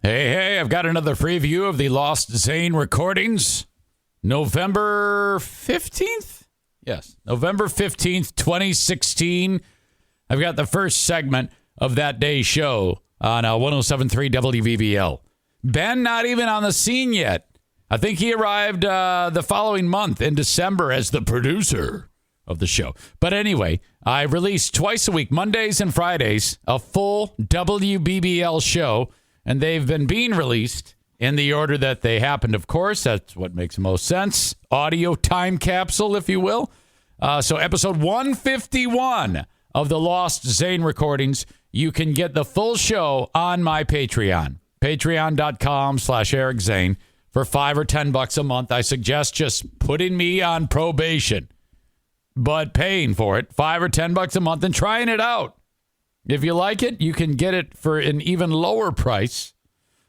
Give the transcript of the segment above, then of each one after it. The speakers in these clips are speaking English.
Hey, I've got another preview of the Lost Zane recordings. November 15th? Yes, November 15th, 2016. I've got the first segment of that day's show on 107.3 WVBL. Ben not even on the scene yet. I think he arrived the following month in December as the producer of the show. But anyway, I release twice a week, Mondays and Fridays, a full WBBL show. And they've been being released in the order that they happened, of course. That's what makes most sense. Audio time capsule, if you will. So episode 151 of the Lost Zane recordings, you can get the full show on my Patreon. Patreon.com/Eric Zane for $5 or $10 a month. I suggest just putting me on probation, but paying for it, $5 or $10 a month, and trying it out. If you like it, you can get it for an even lower price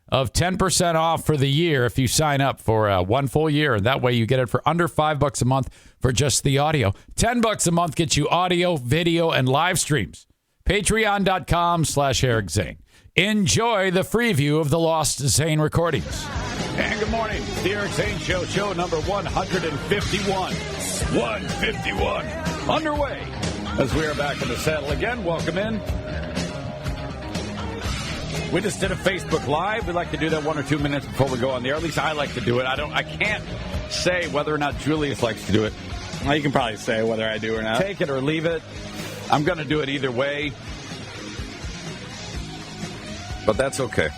of 10% off for the year if you sign up for one full year. And that way you get it for under $5 a month for just the audio. $10 a month gets you audio, video, and live streams. Patreon.com/Eric Zane. Enjoy the preview of the Lost Zane recordings. And good morning. The Eric Zane Show, show number 151. 151. Underway. As we are back in the saddle again, welcome in. We just did a Facebook Live. We like to do that 1 or 2 minutes before we go on the air. At least I like to do it. I can't say whether or not Julius likes to do it. Well, you can probably say whether I do or not. Take it or leave it. I'm going to do it either way. But that's okay.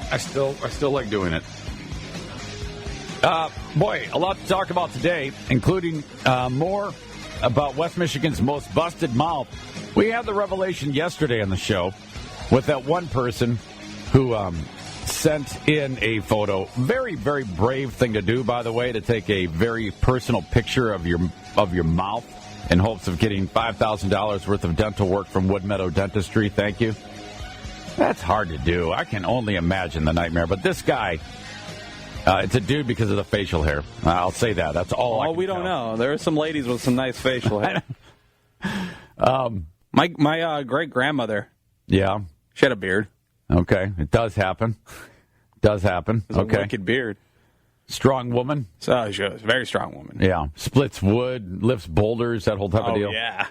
I still like doing it. Boy, a lot to talk about today, including more about West Michigan's most busted mouth. We had the revelation yesterday on the show with that one person who sent in a photo. Very, very brave thing to do, by the way, to take a very personal picture of your mouth in hopes of getting $5,000 worth of dental work from Wood Meadow Dentistry. Thank you. That's hard to do. I can only imagine the nightmare. But this guy, it's a dude because of the facial hair. I'll say that. That's all I can we don't tell. know. There are some ladies with some nice facial hair. My great-grandmother. Yeah. She had a beard. Okay. It does happen. Does happen. It was a wicked beard. Strong woman. So she was a very strong woman. Yeah. Splits wood, lifts boulders, that whole type of deal. Oh, yeah.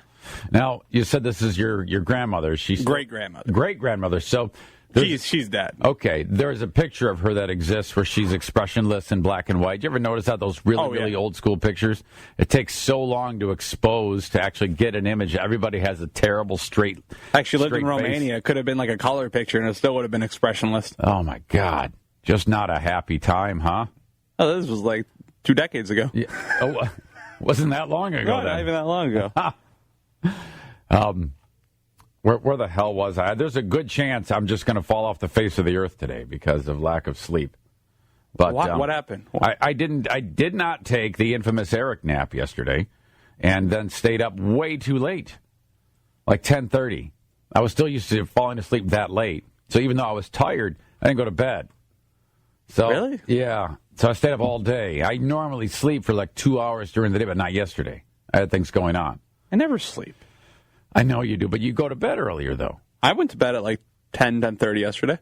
Now, you said this is your grandmother. She's great-grandmother. Great-grandmother. So she's dead. Okay. There's a picture of her that exists where she's expressionless in black and white. You ever notice that? Those really old school pictures? It takes so long to expose to actually get an image. Everybody has a terrible straight Actually lived in Romania. Face. It could have been like a color picture, and it still would have been expressionless. Oh, my God. Just not a happy time, huh? Oh, this was like 2 decades ago. Yeah. Oh, wasn't that long ago? No, not even that long ago. Where the hell was I? There's a good chance I'm just going to fall off the face of the earth today because of lack of sleep. But what happened? I did not take the infamous Eric nap yesterday, and then stayed up way too late, like 10:30. I was still used to falling asleep that late, so even though I was tired, I didn't go to bed. So really? Yeah. So I stayed up all day. I normally sleep for like 2 hours during the day, but not yesterday. I had things going on. I never sleep. I know you do, but you go to bed earlier, though. I went to bed at like 10:30 yesterday.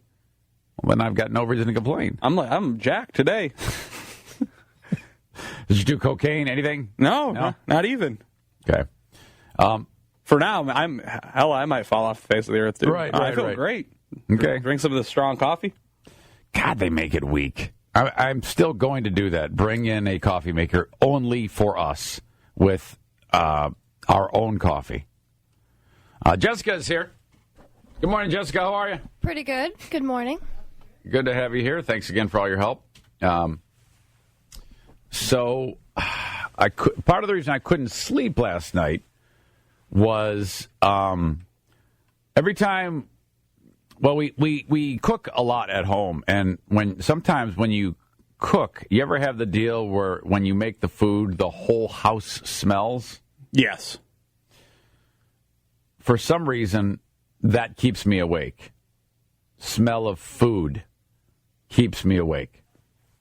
Well, then I've got no reason to complain. I'm jacked today. Did you do cocaine? Anything? No, not even. Okay. For now, I might fall off the face of the earth, dude. Right, I feel great. Okay. Drink some of the strong coffee. God, they make it weak. I'm still going to do that. Bring in a coffee maker only for us with our own coffee. Jessica's here. Good morning, Jessica. How are you? Pretty good. Good morning. Good to have you here. Thanks again for all your help. So, part of the reason I couldn't sleep last night was every time. Well, we cook a lot at home, and sometimes when you cook, you ever have the deal where when you make the food, the whole house smells? Yes. For some reason, that keeps me awake. Smell of food keeps me awake.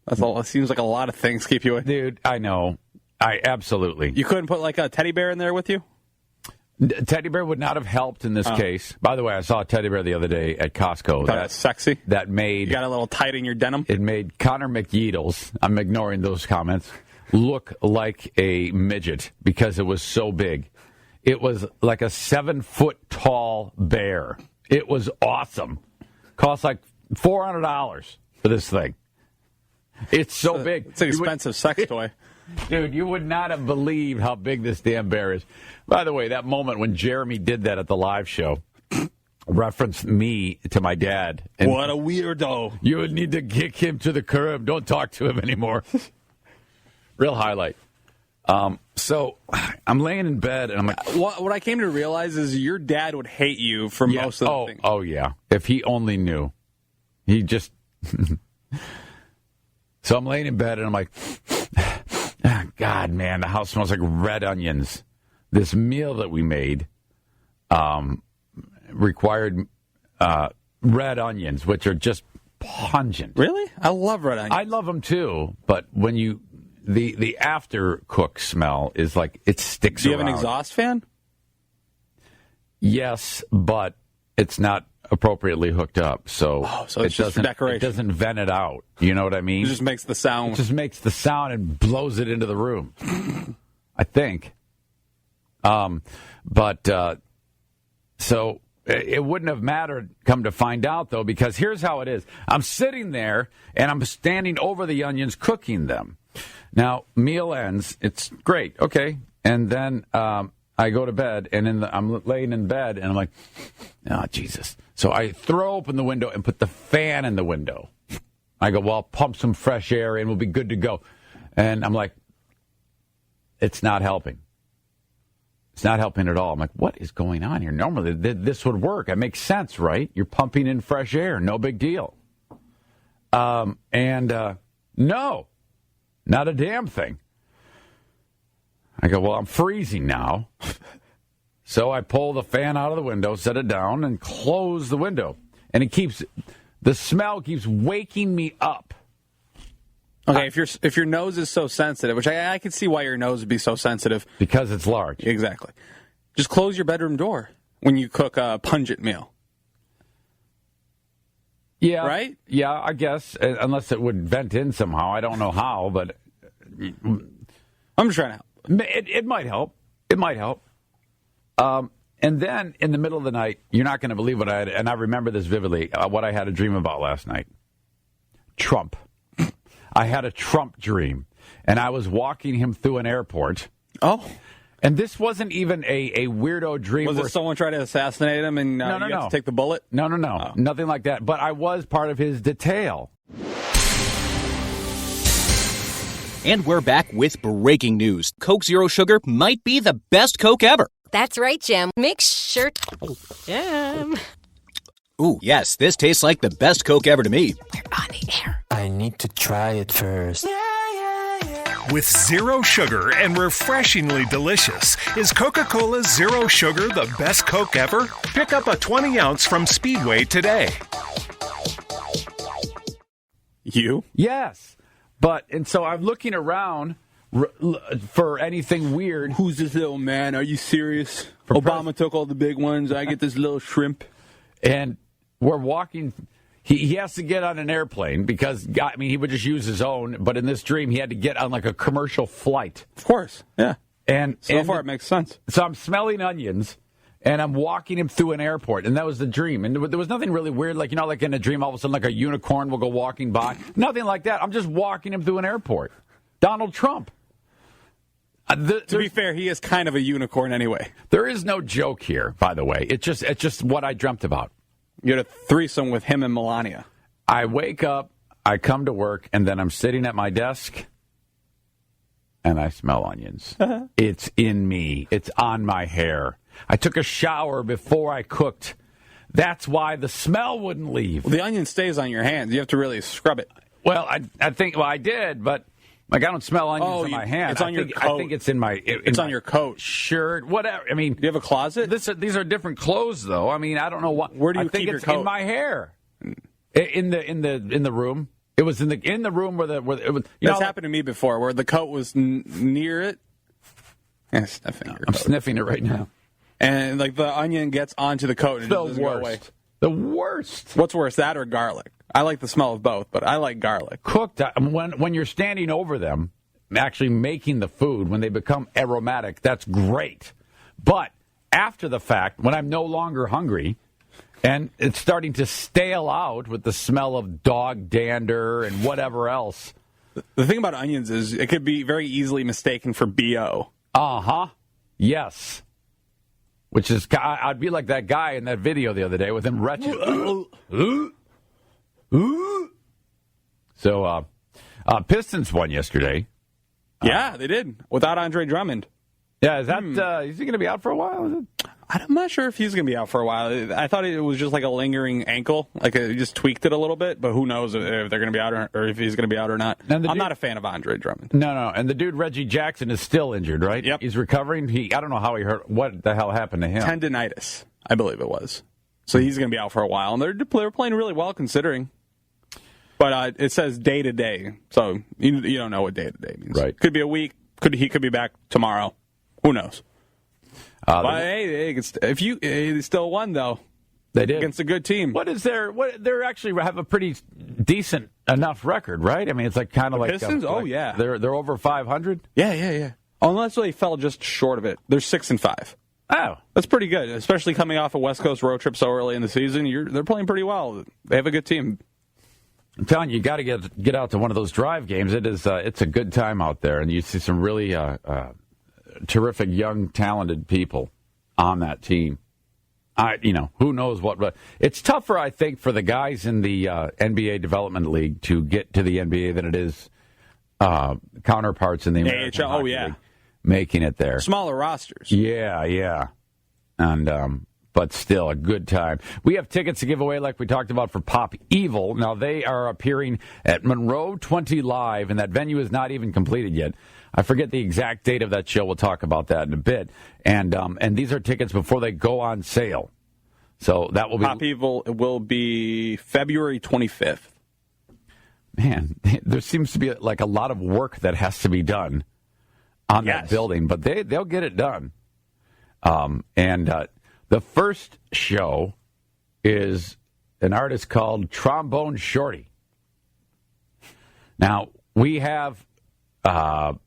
That's all. It seems like a lot of things keep you awake. Dude, I know. I absolutely. You couldn't put like a teddy bear in there with you? Teddy bear would not have helped in this case. By the way, I saw a teddy bear the other day at Costco. That's sexy. That made... You got a little tight in your denim? It made Connor McYeedles, I'm ignoring those comments, look like a midget because it was so big. It was like a 7-foot-tall bear. It was awesome. Cost like $400 for this thing. It's so big. It's an expensive sex toy. Dude, you would not have believed how big this damn bear is. By the way, that moment when Jeremy did that at the live show referenced me to my dad. And what a weirdo. You would need to kick him to the curb. Don't talk to him anymore. Real highlight. So I'm laying in bed, and I'm like... What I came to realize is your dad would hate you for most of the things. Oh, yeah. If he only knew. He just... So I'm laying in bed, and I'm like... God, man, the house smells like red onions. This meal that we made required red onions, which are just pungent. Really? I love red onions. I love them too, but when you the after cook smell is like it sticks around. Do you have an exhaust fan? Yes, but it's not appropriately hooked up, so it's just for decoration. It doesn't vent it out. You know what I mean? It just makes the sound. It just makes the sound and blows it into the room. I think. So it wouldn't have mattered, come to find out, though, because here's how it is. I'm sitting there, and I'm standing over the onions, cooking them. Now, meal ends. It's great. Okay. And then I go to bed, and I'm laying in bed, and I'm like, oh, Jesus. So I throw open the window and put the fan in the window. I go, well, pump some fresh air in. We'll be good to go. And I'm like, it's not helping. It's not helping at all. I'm like, what is going on here? Normally, this would work. It makes sense, right? You're pumping in fresh air. No big deal. No, not a damn thing. I go, well, I'm freezing now. So I pull the fan out of the window, set it down, and close the window. And the smell keeps waking me up. Okay, if your nose is so sensitive, which I can see why your nose would be so sensitive. Because it's large. Exactly. Just close your bedroom door when you cook a pungent meal. Yeah. Right? Yeah, I guess, unless it would vent in somehow. I don't know how, but... I'm just trying to help. It might help. It might help. And then, in the middle of the night, you're not going to believe what I had, and I remember this vividly, what I had a dream about last night. Trump. I had a Trump dream, and I was walking him through an airport. Oh. And this wasn't even a weirdo dream. Was it someone trying to assassinate him and you had to take the bullet? No. Oh. Nothing like that. But I was part of his detail. And we're back with breaking news. Coke Zero Sugar might be the best Coke ever. That's right, Jim. Make sure... Jim. Ooh, yes, this tastes like the best Coke ever to me. We're on the air. I need to try it first. With zero sugar and refreshingly delicious, is Coca-Cola Zero Sugar the best Coke ever? Pick up a 20-ounce from Speedway today. You? Yes. And so I'm looking around for anything weird. Who's this little man? Are you serious? Obama took all the big ones. I get this little shrimp. And we're walking. He has to get on an airplane because, he would just use his own. But in this dream, he had to get on like a commercial flight. Of course, yeah. And so far, it makes sense. So I'm smelling onions, and I'm walking him through an airport, and that was the dream. And there was nothing really weird, like like in a dream, all of a sudden, like a unicorn will go walking by. Nothing like that. I'm just walking him through an airport. Donald Trump. To be fair, he is kind of a unicorn anyway. There is no joke here, by the way. It's just what I dreamt about. You had a threesome with him and Melania. I wake up, I come to work, and then I'm sitting at my desk, and I smell onions. It's in me. It's on my hair. I took a shower before I cooked. That's why the smell wouldn't leave. Well, the onion stays on your hands. You have to really scrub it. Well, I think I did, but I don't smell onions on my hand. It's on your coat. I think it's in my... It's on your coat. Shirt, whatever. Do you have a closet? These are different clothes, though. I don't know what... Where do you keep your coat? In my hair. In the room. It was in the room where it was... That's happened to me before, where the coat was near it. Yeah, sniffing your coat. I'm sniffing it right now. and like the onion gets onto the coat and it doesn't go away. The worst. What's worse, that or garlic? I like the smell of both, but I like garlic. Cooked, when you're standing over them, actually making the food, when they become aromatic, that's great. But after the fact, when I'm no longer hungry, and it's starting to stale out with the smell of dog dander and whatever else. The thing about onions is it could be very easily mistaken for BO. Uh-huh. Yes. Which is, I'd be like that guy in that video the other day with him wretched. So, Pistons won yesterday. Yeah, they did. Without Andre Drummond. Yeah, is that, is he going to be out for a while? Is it? I'm not sure if he's going to be out for a while. I thought it was just like a lingering ankle. Like he just tweaked it a little bit, but who knows if they're going to be out or if he's going to be out or not. I'm not a fan of Andre Drummond. No. And the dude, Reggie Jackson, is still injured, right? Yep. He's recovering. I don't know how he hurt. What the hell happened to him? Tendinitis, I believe it was. So he's going to be out for a while. And they're playing really well considering. But it says day to day. So you don't know what day to day means. Right. Could be a week. He could be back tomorrow. Who knows? But hey, they still won though. They did against a good team. They're actually have a pretty decent enough record, right? I mean, it's like kind of like Pistons. Yeah, they're over 500. Yeah. Unless they fell just short of it. They're 6-5. Oh, that's pretty good, especially coming off a West Coast road trip so early in the season. They're playing pretty well. They have a good team. I'm telling you, got to get out to one of those drive games. It's a good time out there, and you see some really terrific young, talented people on that team. Who knows what, but it's tougher, I think, for the guys in the NBA Development League to get to the NBA than it is counterparts in the American Hockey League making it there. Smaller rosters. Yeah. And but still a good time. We have tickets to give away like we talked about for Pop Evil. Now they are appearing at Monroe 20 Live, and that venue is not even completed yet. I forget the exact date of that show. We'll talk about that in a bit. And these are tickets before they go on sale. So that will be... Pop Evil will be February 25th. Man, there seems to be like a lot of work that has to be done on that building, but they'll get it done. The first show is an artist called Trombone Shorty. Now, we have...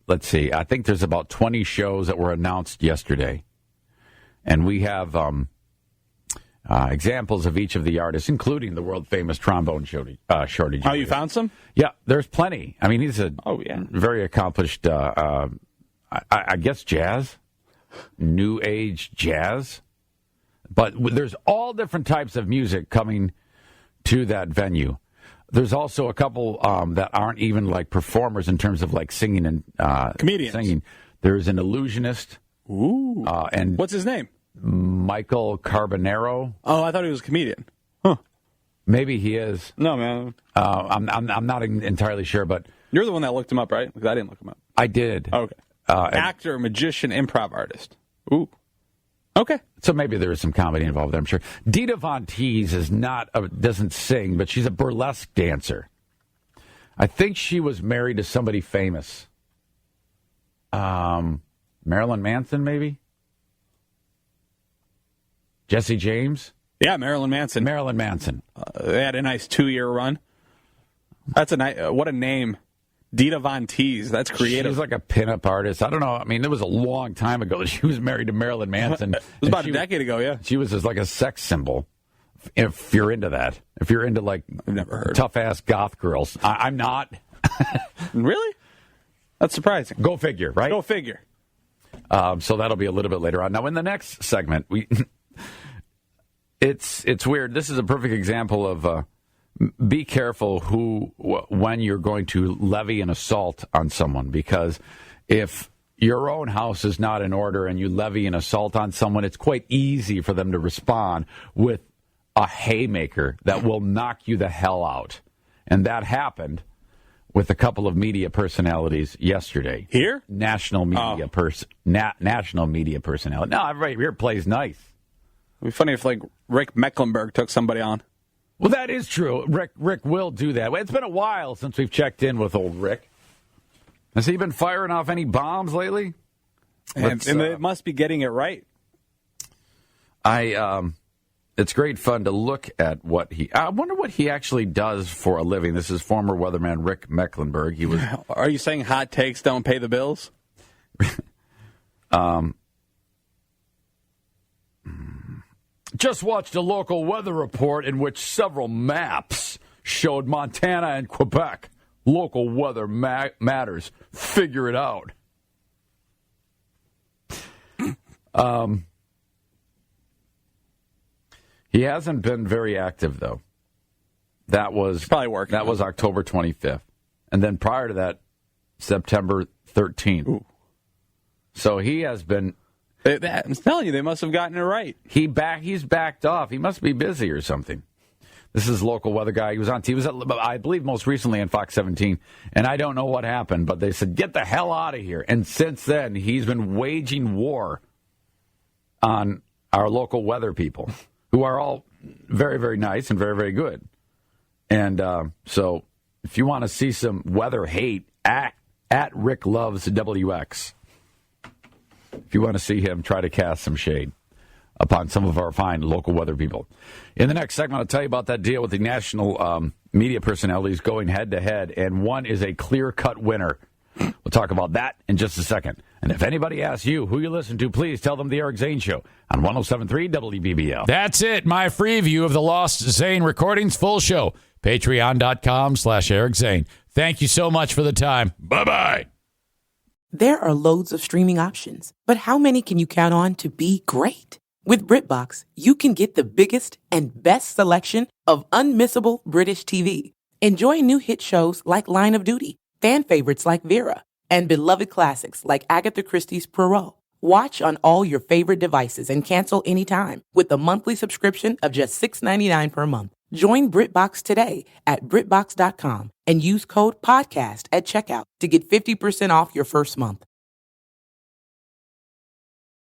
let's see. I think there's about 20 shows that were announced yesterday. And we have examples of each of the artists, including the world-famous Trombone Shorty. Julius. Oh, you found some? Yeah, there's plenty. I mean, he's a very accomplished, I guess, jazz, new age jazz. But there's all different types of music coming to that venue. There's also a couple that aren't even like performers in terms of like singing and comedians. Singing. There's an illusionist. Ooh. And what's his name? Michael Carbonaro. Oh, I thought he was a comedian. Huh. Maybe he is. No, man. I'm not entirely sure, but you're the one that looked him up, right? Because I didn't look him up. I did. Okay. Actor, magician, improv artist. Ooh. Okay. So maybe there is some comedy involved there, I'm sure. Dita Von Teese doesn't sing, but she's a burlesque dancer. I think she was married to somebody famous. Marilyn Manson, maybe? Jesse James? Yeah, Marilyn Manson. Marilyn Manson. They had a nice 2-year run. That's what a name. Dita Von Teese. That's creative. She's like a pinup artist. I don't know. I mean, it was a long time ago that she was married to Marilyn Manson. It was about a decade ago, yeah. She was just like a sex symbol. If you're into that. If you're into like I've never heard tough-ass goth girls. I'm not. Really? That's surprising. Go figure, right? Go figure. So that'll be a little bit later on. Now, in the next segment, it's weird. This is a perfect example of... be careful when you're going to levy an assault on someone, because if your own house is not in order and you levy an assault on someone, it's quite easy for them to respond with a haymaker that will knock you the hell out. And that happened with a couple of media personalities yesterday. Here? National media national media personality. No, everybody here plays nice. It'd be funny if like Rick Mecklenburg took somebody on. Well, that is true. Rick will do that. It's been a while since we've checked in with old Rick. Has he been firing off any bombs lately? And it must be getting it right. It's great fun to look at I wonder what he actually does for a living. This is former weatherman Rick Mecklenburg. He was. Are you saying hot takes don't pay the bills? Just watched a local weather report in which several maps showed Montana and Quebec. Local weather matters. Figure it out. He hasn't been very active, though. That was probably working. That was October 25th. And then prior to that, September 13th. Ooh. So he has been... I'm telling you, they must have gotten it right. He's backed off. He must be busy or something. This is local weather guy. He was on TV. He was, I believe, most recently on Fox 17. And I don't know what happened, but they said, get the hell out of here. And since then, he's been waging war on our local weather people, who are all very, very nice and very, very good. And so if you want to see some weather hate, at Rick Loves WX. If you want to see him try to cast some shade upon some of our fine local weather people. In the next segment, I'll tell you about that deal with the national media personalities going head-to-head, and one is a clear-cut winner. We'll talk about that in just a second. And if anybody asks you who you listen to, please tell them the Eric Zane Show on 107.3 WBBL. That's it. My free view of the Lost Zane recordings, full show. Patreon.com/Eric Zane. Thank you so much for the time. Bye-bye. There are loads of streaming options, but how many can you count on to be great? With BritBox, you can get the biggest and best selection of unmissable British TV. Enjoy new hit shows like Line of Duty, fan favorites like Vera, and beloved classics like Agatha Christie's Poirot. Watch on all your favorite devices and cancel anytime with a monthly subscription of just $6.99 per month. Join BritBox today at BritBox.com and use code PODCAST at checkout to get 50% off your first month.